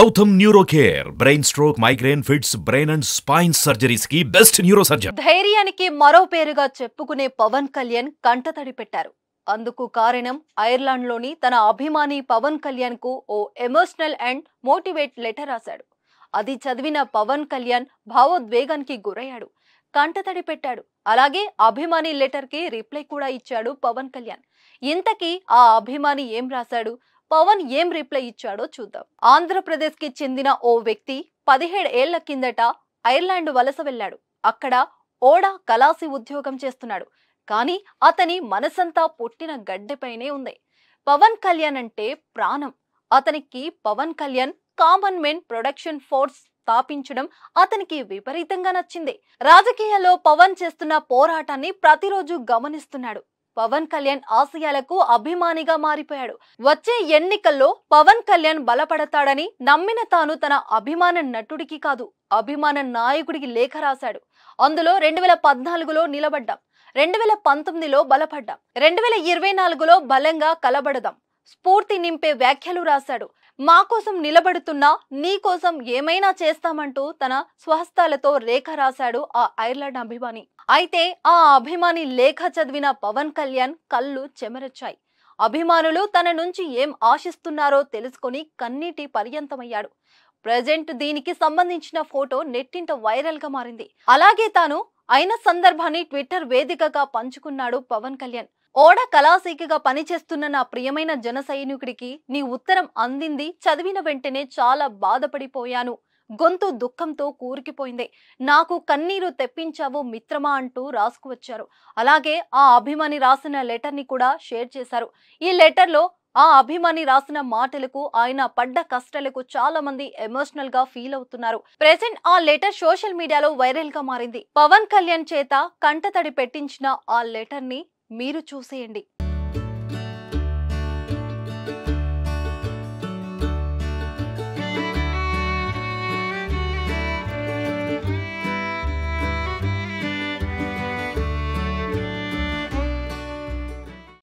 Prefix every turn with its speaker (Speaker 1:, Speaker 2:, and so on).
Speaker 1: Gautam neuro care brain stroke migraine fits brain and spine surgeries కి best neuro surgeon.
Speaker 2: ధైర్యానికి మరో పేరుగా చెప్పుకునే పవన్ కళ్యాణ్ కంటతడి పెట్టారు. అందుకు కారణం ఐర్లాండ్లోని తన అభిమాని పవన్ కళ్యాణ్ కు ఓ ఎమోషనల్ అండ్ మోటివేట్ లెటర్ రాశాడు. అది చదివిన పవన్ కళ్యాణ్ భావోద్వేగానికి గురయ్యాడు, కంటతడి పెట్టాడు. అలాగే అభిమాని లెటర్ కి రిప్లై కూడా ఇచ్చాడు పవన్ కళ్యాణ్. ఇంతకీ ఆ అభిమాని ఏం రాశాడు, పవన్ ఏం రిప్లై ఇచ్చాడో చూద్దాం. ఆంధ్రప్రదేశ్ కి చెందిన ఓ వ్యక్తి 17 ఏళ్ల కిందట ఐర్లాండ్ వలస వెళ్లాడు. అక్కడ ఓడా కలాసి ఉద్యోగం చేస్తున్నాడు. కానీ అతని మనసంతా పుట్టిన గడ్డెపైనే ఉంది. పవన్ కళ్యాణ్ అంటే ప్రాణం. అతనికి Pawan Kalyan common man protection force స్థాపించడం అతనికి విపరీతంగా నచ్చింది. రాజకీయాల్లో పవన్ చేస్తున్న పోరాటాన్ని ప్రతిరోజు గమనిస్తున్నాడు. పవన్ కళ్యాణ్ ఆశయాలకు అభిమానిగా మారిపోయాడు. వచ్చే ఎన్నికల్లో పవన్ కళ్యాణ్ బలపడతాడని నమ్మిన తాను తన అభిమాన నటుడికి కాదు, అభిమాన నాయకుడికి లేఖ రాశాడు. అందులో 2014లో నిలబడ్డాం, 2019లో బలపడ్డాం, 2024లో బలంగా కలబడదాం, స్ఫూర్తి నింపే వ్యాఖ్యలు రాశాడు. మా కోసం నిలబడుతున్నా నీ కోసం ఏమైనా చేస్తామంటూ తన స్వహస్తాలతో లేఖ రాశాడు ఆ ఐర్లాండ్ అభిమాని. అయితే ఆ అభిమాని లేఖ చదివిన పవన్ కళ్యాణ్ కళ్ళు చెమరొచ్చాయి. అభిమానులు తన నుంచి ఏం ఆశిస్తున్నారో తెలుసుకొని కన్నీటి పర్యంతమయ్యాడు. ప్రెజెంట్ దీనికి సంబంధించిన ఫోటో నెట్టింట వైరల్ గా మారింది. అలాగే తాను అయిన సందర్భాన్ని ట్విట్టర్ వేదికగా పంచుకున్నాడు పవన్ కళ్యాణ్. ఓడ కళాశీకగా పనిచేస్తున్న నా ప్రియమైన జన సైనికుడికి నీ ఉత్తరం అందింది. చదివిన వెంటనే చాలా బాధపడిపోయాను. గొంతు దుఃఖంతో కూరుకుపోయింది. నాకు కన్నీరు తెప్పించావు మిత్రమా అంటూ రాసుకువచ్చారు. అలాగే ఆ అభిమాని రాసిన లెటర్ ని కూడా షేర్ చేశారు. ఈ లెటర్ లో ఆ అభిమాని రాసిన మాటలకు, ఆయన పడ్డ కష్టాలకు చాలా మంది ఎమోషనల్ గా ఫీల్ అవుతున్నారు. ప్రెజెంట్ ఆ లెటర్ సోషల్ మీడియాలో వైరల్ గా మారింది. పవన్ కళ్యాణ్ చేత కంటతడి పెట్టించిన ఆ లెటర్ ని మీరు చూసేయండి.